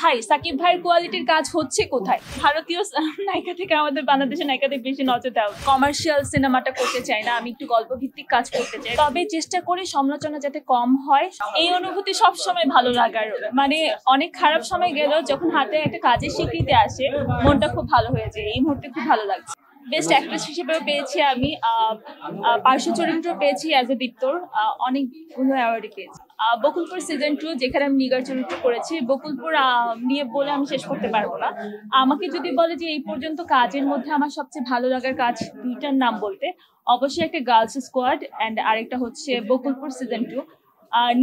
ভাই সাকিব ভাইয়ের কোয়ালিটির কাজ হচ্ছে কোথায়? ভারতীয় নায়িকা থেকে আমাদের বাংলাদেশের নায়িকাদের বেশি নজর দেওয়া। কমার্শিয়াল সিনেমাটা করতে চাই না, আমি একটু গল্প ভিত্তিক কাজ করতে চাই, তবে চেষ্টা করি সমালোচনা যাতে কম হয়। এই অনুভূতি সবসময় ভালো লাগার, মানে অনেক খারাপ সময় গেলেও যখন হাতে একটা কাজের স্বীকৃতি আসে মনটা খুব ভালো হয়ে যায়। এই মুহূর্তে খুব ভালো লাগছে। বেস্ট অ্যাক্ট্রেস হিসেবেও পেয়েছি আমি, পার্শ্ব চরিত্র পেয়েছি অ্যাজ এ দীপ্তর, অনেকগুলো অ্যাওয়ার্ডই পেয়েছি। বকুলপুর সিজন 2 যেখানে আমি নিগার চরিত্র করেছি, বকুলপুর নিয়ে বলে আমি শেষ করতে পারবো না। আমাকে যদি বলে যে এই পর্যন্ত কাজের মধ্যে আমার সবচেয়ে ভালো লাগার কাজ দুইটার নাম বলতে, অবশ্যই একটা গার্লস স্কোয়াড অ্যান্ড আরেকটা হচ্ছে বকুলপুর সিজন 2।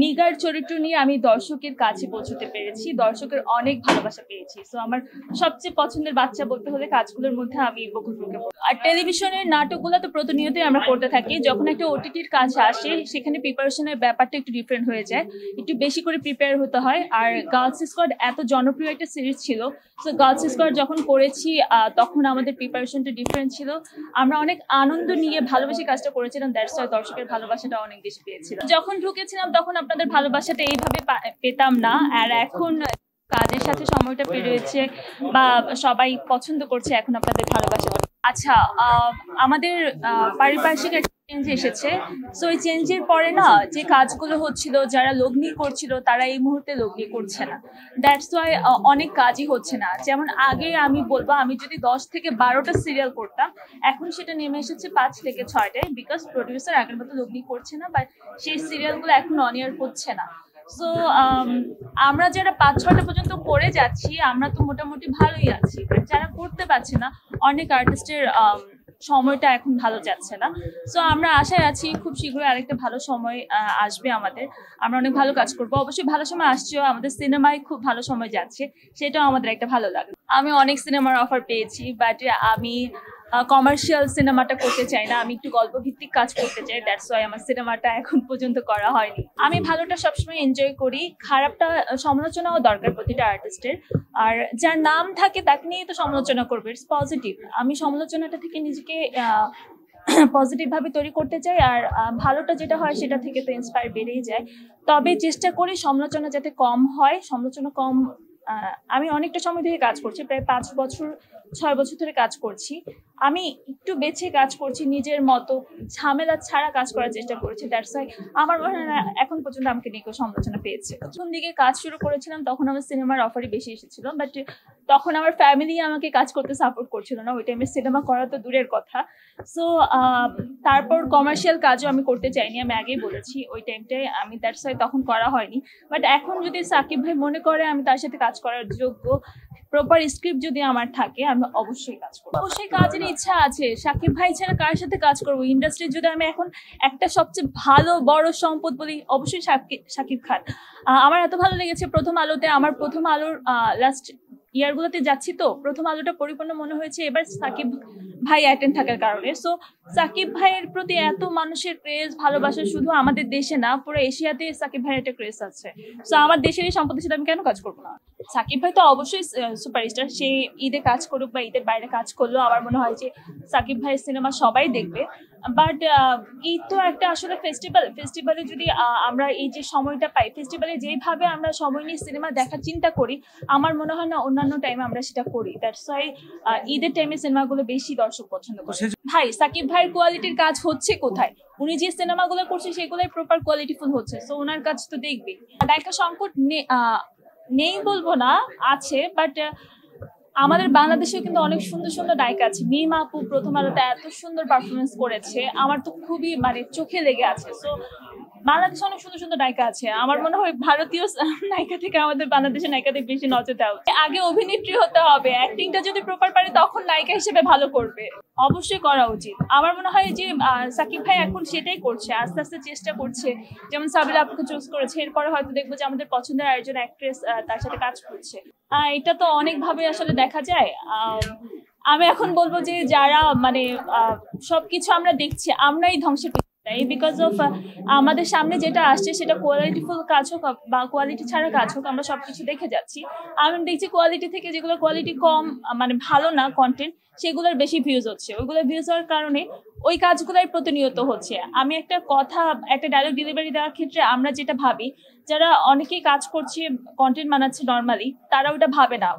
নিগার চরিত্র নিয়ে আমি দর্শকের কাছে পৌঁছতে পেরেছি, দর্শকের অনেক ভালোবাসা পেয়েছি। সো আমার সবচেয়ে পছন্দের বাচ্চা বলতে হলে কাজগুলোর মধ্যে আমি বকুলপুরকে বলবো। আর টেলিভিশনের নাটকগুলো তো প্রতিনিয়তই আমরা করতে থাকি। যখন একটা ওটিটির কাজ আসে সেখানে প্রিপারেশনের ব্যাপারটা একটু ডিফারেন্ট হয়ে যায়, একটু বেশি করে প্রিপেয়ার হতে হয়। আর গার্লস স্কোয়াড এত জনপ্রিয় একটা সিরিজ ছিল, সো গার্লস স্কোয়াড যখন করেছি তখন আমাদের প্রিপারেশনটা ডিফারেন্ট ছিল। আমরা অনেক আনন্দ নিয়ে ভালোবেসে কাজটা করেছিলাম, দ্যাটস ওয়াই দর্শকের ভালোবাসাটা অনেক বেশি পেয়েছিলাম। যখন ঢুকেছিলাম তখন আপনাদের ভালোবাসাটা এইভাবে পেতাম না, আর এখন কাজের সাথে সময়টা পেরিয়েছে বা সবাই পছন্দ করছে এখন আপনাদের ভালোবাসাটা। আচ্ছা, আমাদের পারিপার্শ্বিক একটা চেঞ্জ এসেছে। সো এই চেঞ্জের পরে না যে কাজগুলো হচ্ছিল, যারা লগ্নি করছিল তারা এই মুহূর্তে লগ্নি করছে না, দ্যাটস ওয়াই অনেক কাজই হচ্ছে না। যেমন আগে আমি বলবো আমি যদি 10 থেকে 12টা সিরিয়াল করতাম, এখন সেটা নেমে এসেছে 5 থেকে 6টায়, বিকজ প্রডিউসার আগের মতো লগ্নি করছে না বা সেই সিরিয়ালগুলো এখন অন এয়ার হচ্ছে না। সো আমরা যারা 5-6টা পর্যন্ত করে যাচ্ছি আমরা তো মোটামুটি ভালোই আছি, বাট যারা করতে পারছে না, অনেক আর্টিস্টের সময়টা এখন ভালো যাচ্ছে না। সো আমরা আশায় আছি খুব শীঘ্রই আরেকটা ভালো সময় আসবে আমাদের, আমরা অনেক ভালো কাজ করবো। অবশ্যই ভালো সময় আসছেও, আমাদের সিনেমায় খুব ভালো সময় যাচ্ছে, সেটাও আমাদের একটা ভালো লাগে। আমি অনেক সিনেমার অফার পেয়েছি, বাট আমি কমার্শিয়াল সিনেমাটা করতে চাই না, আমি একটু গল্প ভিত্তিক কাজ করতে চাই, দ্যাটস ওয়াই আমার সিনেমাটা এখন পর্যন্ত করা হয়নি। আমি ভালোটা সবসময় এনজয় করি, খারাপটা সমালোচনাও দরকার প্রতিটা আর্টিস্টের। আর যার নাম থাকে তাকে নিয়ে তো সমালোচনা করবে, ইটস পজিটিভ। আমি সমালোচনাটা থেকে নিজেকে পজিটিভ ভাবে তৈরি করতে চাই, আর ভালোটা যেটা হয় সেটা থেকে তো ইন্সপায়ার বেড়েই যায়। তবে চেষ্টা করি সমালোচনা যাতে কম হয়, সমালোচনা কম। আমি অনেকটা সময় ধরে কাজ করছি, প্রায় 5-6 বছর ধরে কাজ করছি। আমি একটু বেছে কাজ করছি, নিজের মতো ঝামেলা ছাড়া কাজ করার চেষ্টা করছি, দ্যাটস ওয়াই আমার মনে হয় না এখন পর্যন্ত আমাকে নিয়ে কেউ সমালোচনা পেয়েছে। প্রথম দিকে কাজ শুরু করেছিলাম তখন আমার সিনেমার অফারই বেশি এসেছিল, বাট তখন আমার ফ্যামিলি আমাকে কাজ করতে সাপোর্ট করছিল না, ওই টাইমে সিনেমা করা তো দূরের কথা। সো তারপর কমার্শিয়াল কাজও আমি করতে চাইনি, আমি আগেই বলেছি ওই টাইমটায় আমি, দ্যাটস ওয়াই তখন করা হয়নি। বাট এখন যদি সাকিব ভাই মনে করে আমি তার সাথে কাজ করার যোগ্য, প্রপার স্ক্রিপ্ট যদি আমার থাকে, আমি অবশ্যই কাজ করবো। অবশ্যই কাজের ইচ্ছা আছে, সাকিব ভাই ছাড়া কার সাথে কাজ করবো ইন্ডাস্ট্রি যদি আমি এখন একটা সবচেয়ে ভালো বড় সম্পদ বলি, অবশ্যই সাকিব খান। আমার এত ভালো লেগেছে প্রথম আলোতে, আমার প্রথম আলোর লাস্ট ইয়ারগুলোতে যাচ্ছি তো প্রথম আলোটা পরিপূর্ণ মনে হয়েছে এবার সাকিব ভাই অ্যাটেন্ড থাকার কারণে। সো সাকিব ভাইয়ের প্রতি এত মানুষের ক্রেজ ভালোবাসা শুধু আমাদের দেশে না, পুরো এশিয়াতে সাকিব ভাইয়ের একটা ক্রেজ আছে। সো আমার দেশের এই সম্পদের সাথে আমি কেন কাজ করবো না? সাকিব ভাই তো অবশ্যই সুপারস্টার, সে ঈদে কাজ করুক বা ঈদের বাইরে কাজ করলেও আমার মনে হয় যে সাকিব ভাইয়ের সিনেমা সবাই দেখবে। বাট ঈদ তো একটা আসলে ফেস্টিভ্যালে যদি আমরা এই যে সময়টা পাই, ফেস্টিভ্যালে যেভাবে আমরা সময় নিয়ে সিনেমা দেখার চিন্তা করি, আমার মনে হয় না অন্যান্য টাইমে আমরা সেটা করি, দ্যাটস ওয়াই ঈদের টাইমে সিনেমাগুলো বেশি দর্শক পছন্দ করে। ভাই সাকিব ভাইয়ের কোয়ালিটির কাজ হচ্ছে কোথায়? উনি যে সিনেমাগুলো করছে সেগুলোই প্রপার কোয়ালিটিফুল হচ্ছে, সো ওনার কাজ তো দেখবেই। নায়িকা সংকট নেই বলবো না, আছে, বাট আমাদের বাংলাদেশেও কিন্তু অনেক সুন্দর সুন্দর নায়িকা আছে। মিমা আপু প্রথম আলোতে এত সুন্দর পারফরমেন্স করেছে, আমার তো খুবই মানে চোখে লেগে আছে। সো বাংলাদেশে অনেক সুন্দর সুন্দর নায়িকা আছে, আমার মনে হয় ভারতীয় নায়িকা থেকে আমাদের বাংলাদেশের নায়িকাদের বেশি নজর দেওয়া উচিত। আগে অভিনেত্রী হতে হবে, অ্যাক্টিংটা যদি প্রপার পারে তখন নায়িকা হিসেবে ভালো করবে, অবশ্যই করা উচিত। আমার মনে হয় যে সাকিব ভাই এখন সেটাই করছে, আস্তে আস্তে চেষ্টা করছে। যেমন সাবিলা আপুকে চুজ করেছে, এরপরে হয়তো দেখবো যে আমাদের পছন্দের আরেকজন অ্যাক্ট্রেস তার সাথে কাজ করছে। এটা তো অনেক ভাবে আসলে দেখা যায়। আমি এখন বলবো যে যারা মানে সবকিছু আমরা দেখছি আমরাই ধ্বংসের বিকজ অফ আমাদের সামনে যেটা আসছে সেটা কোয়ালিটিফুল কাজ হোক বা কোয়ালিটি ছাড়া কাজ হোক, আমরা সবকিছু দেখে যাচ্ছি। আমি দেখছি কোয়ালিটি থেকে যেগুলো কোয়ালিটি কম মানে ভালো না কন্টেন্ট, সেগুলোর বেশি ভিউজ হচ্ছে। ওইগুলো ভিউজ হওয়ার কারণে ওই কাজগুলাই প্রতিনিয়ত হচ্ছে। আমি একটা ডায়লগ ডেলিভারি দেওয়ার ক্ষেত্রে আমরা যেটা ভাবি, যারা অনেকেই কাজ করছে, কন্টেন্ট বানাচ্ছে নর্মালি, তারা ওটা ভাবে না।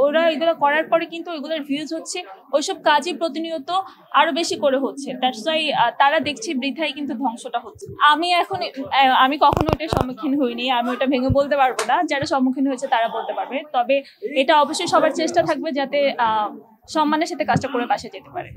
ওরা এগুলো করার পরে কিন্তু ওইগুলোর ভিউজ হচ্ছে, ওইসব কাজই প্রতিনিয়ত আরো বেশি করে হচ্ছে। দ্যাটস ওয়াই তারা দেখছে বৃথাই কিন্তু ধ্বংসটা হচ্ছে। আমি কখনো ওটার সম্মুখীন হইনি, আমি ওটা ভেঙে বলতে পারবো না। যারা সম্মুখীন হয়েছে তারা বলতে পারবে। তবে এটা অবশ্যই সবার চেষ্টা থাকবে যাতে সম্মানের সাথে কাজটা করে বাসায় যেতে পারে।